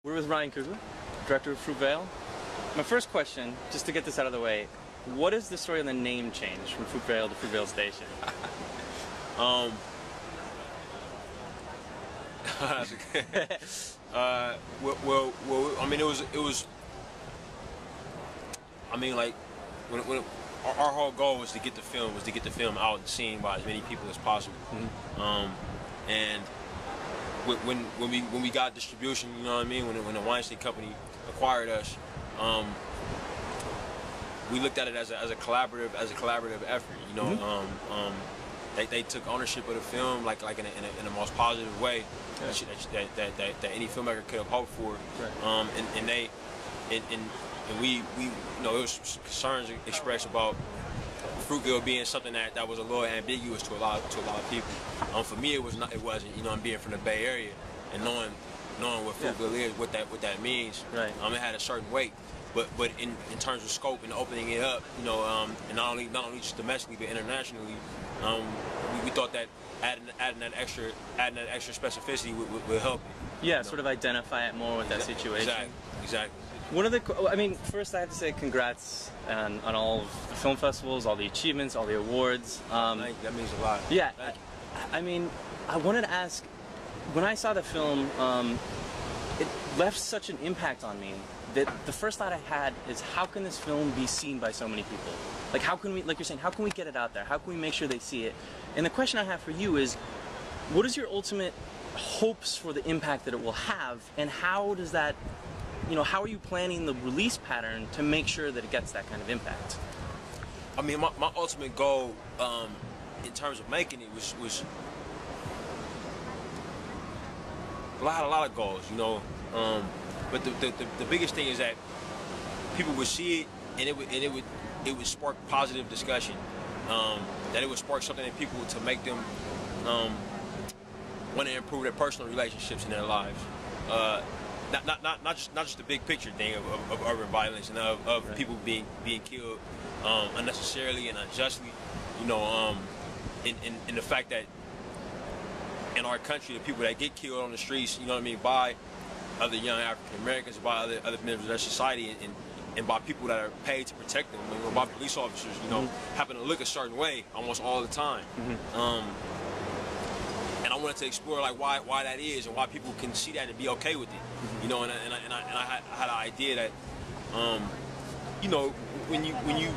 We're with Ryan Coogler, director of Fruitvale. My first question, just to get this out of the way, what is the story on the name change from Fruitvale to Fruitvale Station? Well, I mean, it was. I mean, like, when our whole goal was to get the film out and seen by as many people as possible. Mm-hmm. And when we got distribution, you know what I mean, when the Weinstein Company acquired us, we looked at it as a collaborative effort. You know, mm-hmm. They took ownership of the film like in the most positive way that any filmmaker could have hoped for. Right. And we you know, it was concerns expressed about Fruitvale being something that was a little ambiguous to a lot of people. For me, it wasn't. You know, I'm being from the Bay Area and knowing what Fruitvale is, what that means. Right. It had a certain weight. But in terms of scope and opening it up, you know, and not only just domestically but internationally, we thought that adding that extra specificity would help it. Yeah, sort of identify it more with that situation. Exactly. One of the, I mean, first I have to say congrats on all of the film festivals, all the achievements, all the awards. That means a lot. Yeah, I mean, I wanted to ask, when I saw the film, it left such an impact on me that the first thought I had is, how can this film be seen by so many people? Like, how can we, like you're saying, how can we get it out there? How can we make sure they see it? And the question I have for you is, what is your ultimate hopes for the impact that it will have, and how does that, you know, how are you planning the release pattern to make sure that it gets that kind of impact? I mean, my ultimate goal in terms of making it was I had a lot of goals, you know, but the biggest thing is that people would see it and it would spark positive discussion, that it would spark something in people to make them want to improve their personal relationships in their lives. Not just the big picture thing of urban violence and of right. people being killed unnecessarily and unjustly, you know, in the fact that in our country, the people that get killed on the streets, you know what I mean, by other young African Americans, by other members of their society, and by people that are paid to protect them, you know, by police officers, you know, mm-hmm. happen to look a certain way almost all the time. Mm-hmm. And I wanted to explore like why that is and why people can see that and be okay with it, mm-hmm. you know. And I had an idea that, you know, when you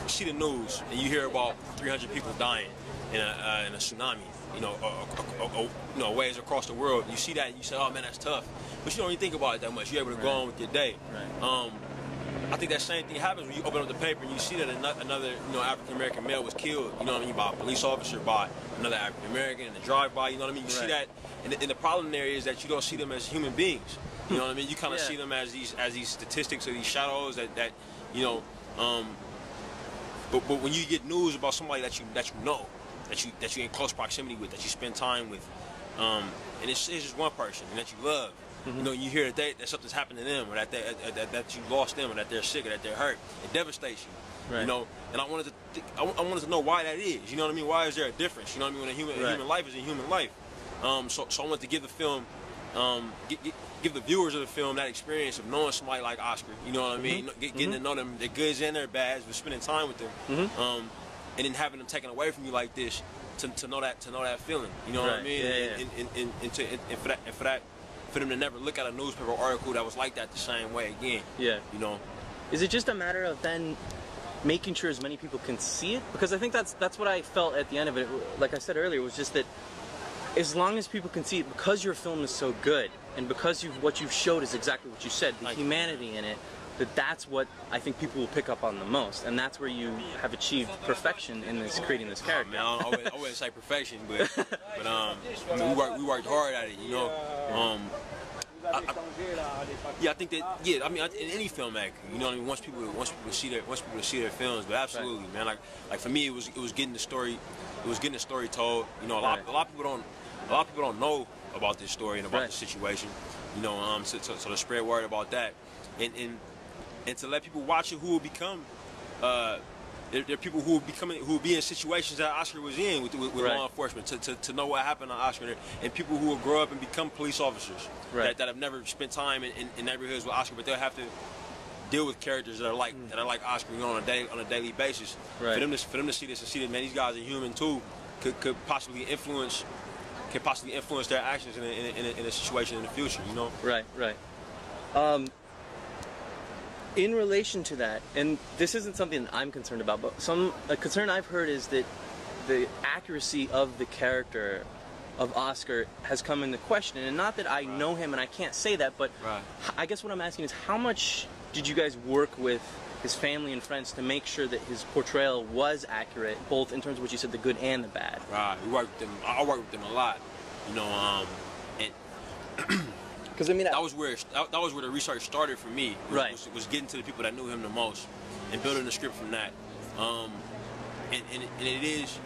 see the news and you hear about 300 people dying in a tsunami, you know, waves across the world, you see that and you say, oh man, that's tough. But you don't even think about it that much. You're able to go on with your day. Right. I think that same thing happens when you open up the paper and you see that another, you know, African American male was killed, you know what I mean, by a police officer, by another African American in a drive-by, you know what I mean? You see that, and the problem there is that you don't see them as human beings. You know what I mean? You kind of see them as these statistics or these shadows that you know. But when you get news about somebody that you know, that you're in close proximity with, that you spend time with, and it's just one person and that you love. Mm-hmm. You know, you hear that something's happened to them, or that you lost them, or that they're sick, or that they're hurt. It devastates you. Right. You know, and I wanted to know why that is. You know what I mean? Why is there a difference? You know what I mean? When a human life is a human life. So I wanted to give the film, give the viewers of the film that experience of knowing somebody like Oscar. You know what I mean? Mm-hmm. Getting to know them, their goods and their bads, but spending time with them, mm-hmm. And then having them taken away from you like this to know that feeling. You know what I mean? And for them to never look at a newspaper article that was like that the same way again. Yeah. You know. Is it just a matter of then making sure as many people can see it? Because I think that's what I felt at the end of it. Like I said earlier, was just that as long as people can see it, because your film is so good, and because what you've showed is exactly what you said, the humanity in it, that's what I think people will pick up on the most, and that's where you have achieved perfection in creating this character. Man, I wouldn't say perfection, but I mean, we worked hard at it, you know. I think that I mean, in any filmmaker, you know what I mean. Once people see their films, but absolutely, right. Man. Like for me, it was getting the story, told. You know, a lot of people don't know about this story and about the situation. You know, so to spread word about that, and to let people watch it who will become there are people who will be in situations that Oscar was in with right. law enforcement to know what happened to Oscar, and people who will grow up and become police officers right. that have never spent time in neighborhoods with Oscar, but they'll have to deal with characters that are like Oscar, you know, on a daily basis. Right. For them to see this and see that, man, these guys are human too, could possibly influence their actions in a situation in the future, you know. Right, right. In relation to that, and this isn't something that I'm concerned about, but a concern I've heard is that the accuracy of the character of Oscar has come into question. And not that I know him and I can't say that, but I guess what I'm asking is, how much did you guys work with his family and friends to make sure that his portrayal was accurate, both in terms of what you said, the good and the bad? Right, we worked with them. I worked with them a lot, you know, and because I mean, that was where the research started for me. Was getting to the people that knew him the most and building the script from that. And it is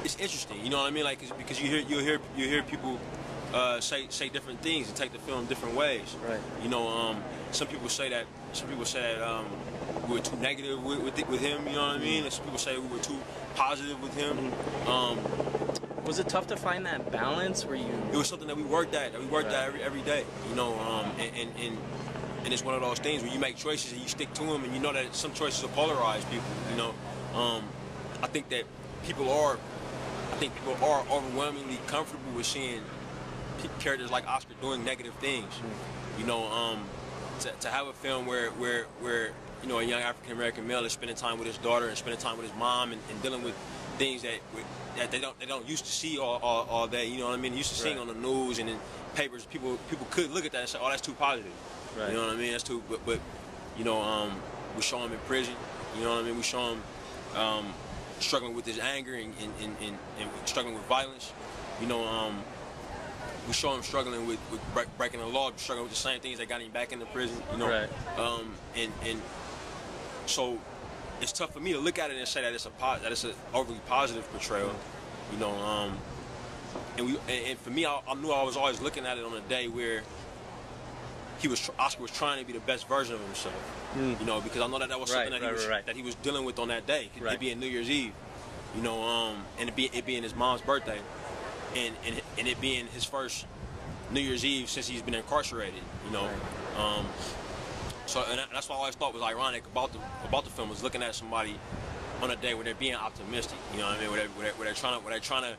it's interesting, you know what I mean? Like, because you hear people say different things and take the film different ways. Right. You know, some people say that we were too negative with him. You know what I mean? And some people say we were too positive with him. Was it tough to find that balance? Where you? It was something that we worked at. Every day. You know, and it's one of those things where you make choices and you stick to them, and you know that some choices will polarize people. You know, I think people are overwhelmingly comfortable with seeing characters like Oscar doing negative things. You know, to have a film where you know, a young African American male is spending time with his daughter and spending time with his mom and dealing with things that they don't used to see all day. You know what I mean? Used to seeing on the news and in papers. People could look at that and say, "Oh, that's too positive." Right. You know what I mean? That's too. But you know, we show him in prison. You know what I mean? We show him struggling with his anger and struggling with violence. You know, we show him struggling with breaking the law, struggling with the same things that got him back into prison. You know, right. And so it's tough for me to look at it and say that it's an overly positive portrayal. You know, and for me, I knew I was always looking at it on a day where Oscar was trying to be the best version of himself. You know, because I know that was something that he was dealing with on that day. It being New Year's Eve, you know, and it being his mom's birthday, and it being his first New Year's Eve since he's been incarcerated. You know, so and that's what I always thought was ironic about the film, was looking at somebody on a day where they're being optimistic. You know what I mean? Where they're trying to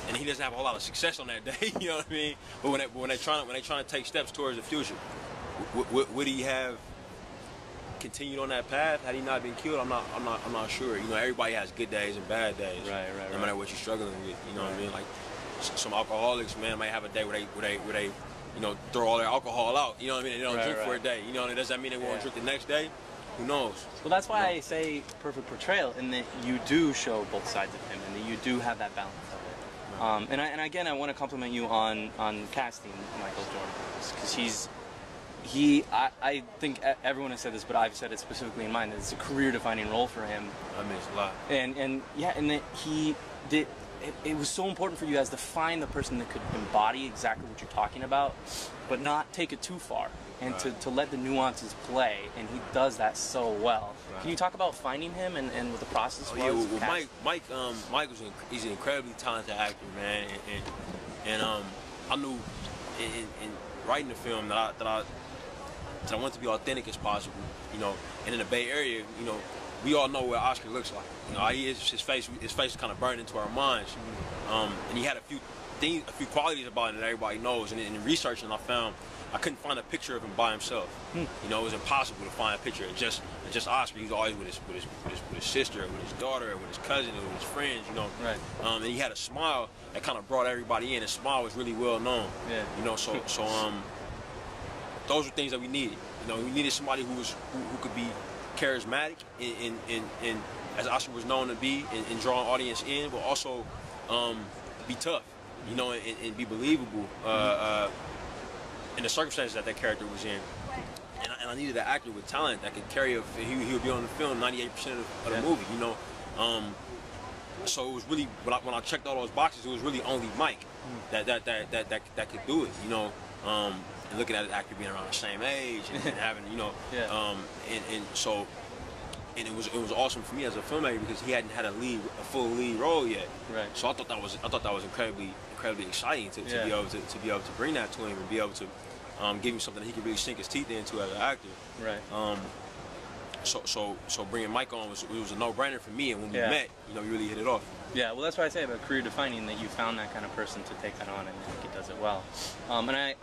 and he doesn't have a whole lot of success on that day. You know what I mean? But when they're trying to take steps towards the future, would he have continued on that path had he not been killed? I'm not sure. You know, everybody has good days and bad days. Right. No matter what you're struggling with. You know what I mean? Like some alcoholics, man, might have a day where they you know, throw all their alcohol out. You know what I mean? They don't drink for a day. You know, and does that mean they won't drink the next day? Who knows? Well, that's why I say perfect portrayal, in that you do show both sides of him, and that you do have that balance of it. And again, I want to compliment you on casting Michael Jordan, because I think everyone has said this, but I've said it specifically in mind, that it's a career-defining role for him. That means a lot. And that he did. It was so important for you guys to find the person that could embody exactly what you're talking about, but not take it too far, and to let the nuances play, and he does that so well. Can you talk about finding him and what the process was? Yeah, well, Mike he's an incredibly talented actor, man, and I knew in writing the film that I want to be authentic as possible, you know, and in the Bay Area, you know, we all know what Oscar looks like. You know, his face is kind of burned into our minds. And he had a few qualities about him that everybody knows. And in researching, I couldn't find a picture of him by himself. You know, it was impossible to find a picture of just Oscar. He was always with his sister, with his daughter, with his cousin, with his friends. You know, and he had a smile that kind of brought everybody in. His smile was really well known. Yeah. You know, so those were things that we needed. You know, we needed somebody who could be charismatic and as Oscar was known to be, in drawing audience in, but also be tough, you know, and be believable in the circumstances that character was in. And I needed an actor with talent that could carry he would be on the film 98% of the movie, you know. So it was really, when I checked all those boxes, it was really only Mike that could do it, you know. and looking at the actor being around the same age and having, you know, and so. And it was awesome for me as a filmmaker because he hadn't had a full lead role yet. Right. So I thought that was incredibly exciting to be able to bring that to him and be able to give him something that he could really sink his teeth into as an actor. Right. So bringing Mike on was a no-brainer for me, and when we met, you know, we really hit it off. Yeah, well, that's why I say about career defining, that you found that kind of person to take that on, and I think he does it well. And I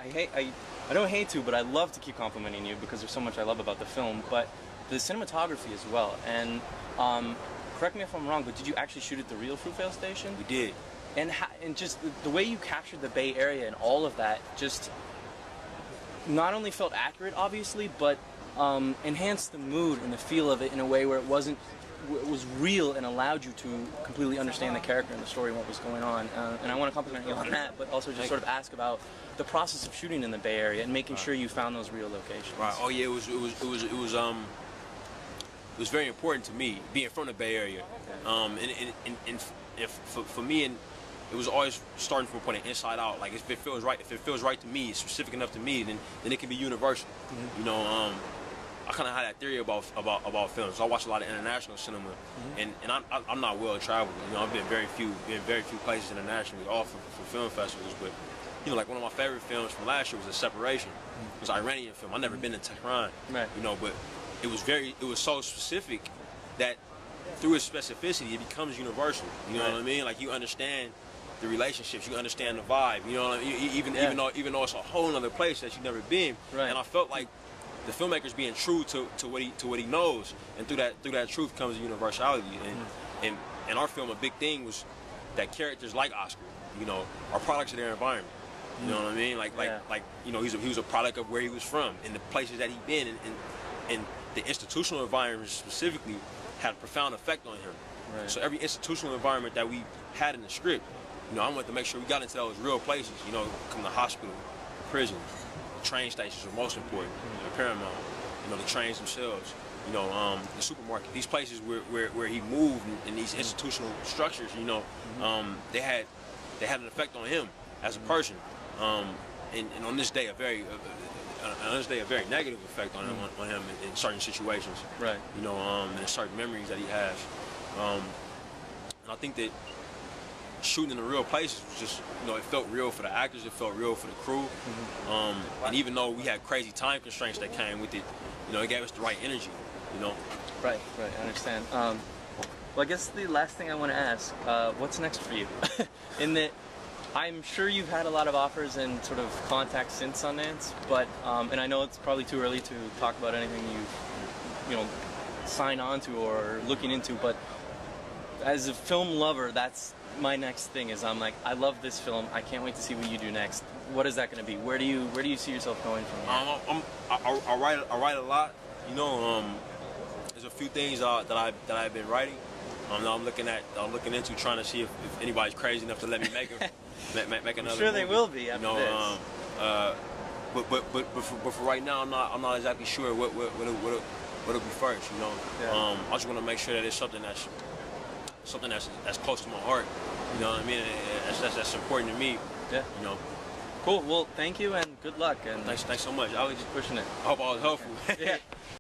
don't hate to, but I love to keep complimenting you because there's so much I love about the film, but the cinematography as well. And correct me if I'm wrong, but did you actually shoot at the real Fruitvale Station? We did. And just the way you captured the Bay Area and all of that just not only felt accurate, obviously, but enhanced the mood and the feel of it in a way where it was real and allowed you to completely understand the character and the story and what was going on. And I want to compliment you on that, but also just sort of ask about the process of shooting in the Bay Area and making sure you found those real locations. Right. Oh yeah, it was very important to me being from the Bay Area, and for me, and it was always starting from a point of inside out. Like if it feels right to me, it's specific enough to me, then it can be universal. You know, I kind of had that theory about films. So I watch a lot of international cinema, and I'm not well traveled. You know, I've been very few places internationally, all for film festivals. But you know, like one of my favorite films from last year was A Separation. It was an Iranian film. I've never been to Tehran. Right. You know, but it was so specific that through its specificity, it becomes universal. You know what I mean? Like you understand the relationships, you understand the vibe. You know what I mean? Even though it's a whole other place that you've never been. Right. And I felt like the filmmaker's being true to what he knows, and through that truth comes the universality. And in our film, a big thing was that characters like Oscar, you know, are products of their environment. You know what I mean? Like you know, he was a product of where he was from and the places that he'd been, and the institutional environment specifically had a profound effect on him. Right. So every institutional environment that we had in the script, you know, I wanted to make sure we got into those real places. You know, come to hospital, prison, train stations are most important. They're paramount. You know, the trains themselves. You know, the supermarket. These places where he moved in these institutional structures. You know, they had an effect on him as a person. And on this day, a very negative effect on him in certain situations. Right. You know, and certain memories that he has. And I think that shooting in the real places was just, you know, it felt real for the actors, it felt real for the crew. And even though we had crazy time constraints that came with it, you know, it gave us the right energy, you know? Right, I understand. Well, I guess the last thing I want to ask, what's next for you? In that, I'm sure you've had a lot of offers and sort of contacts since Sundance, but, and I know it's probably too early to talk about anything you know, sign on to or looking into, but as a film lover, that's my next thing. Is I'm like, I love this film. I can't wait to see what you do next. What is that going to be? Where do you see yourself going from here? I write a lot. You know, there's a few things that I've been writing. I'm looking into trying to see if anybody's crazy enough to let me make make another. I'm sure movie. they will be after this. But for right now, I'm not exactly sure what'll be first. You know, I just want to make sure that it's something that's close to my heart. You know what I mean? That's important to me. Yeah. You know. Cool. Well, thank you and good luck. And thanks so much. I was just pushing it. I hope I was helpful. Yeah.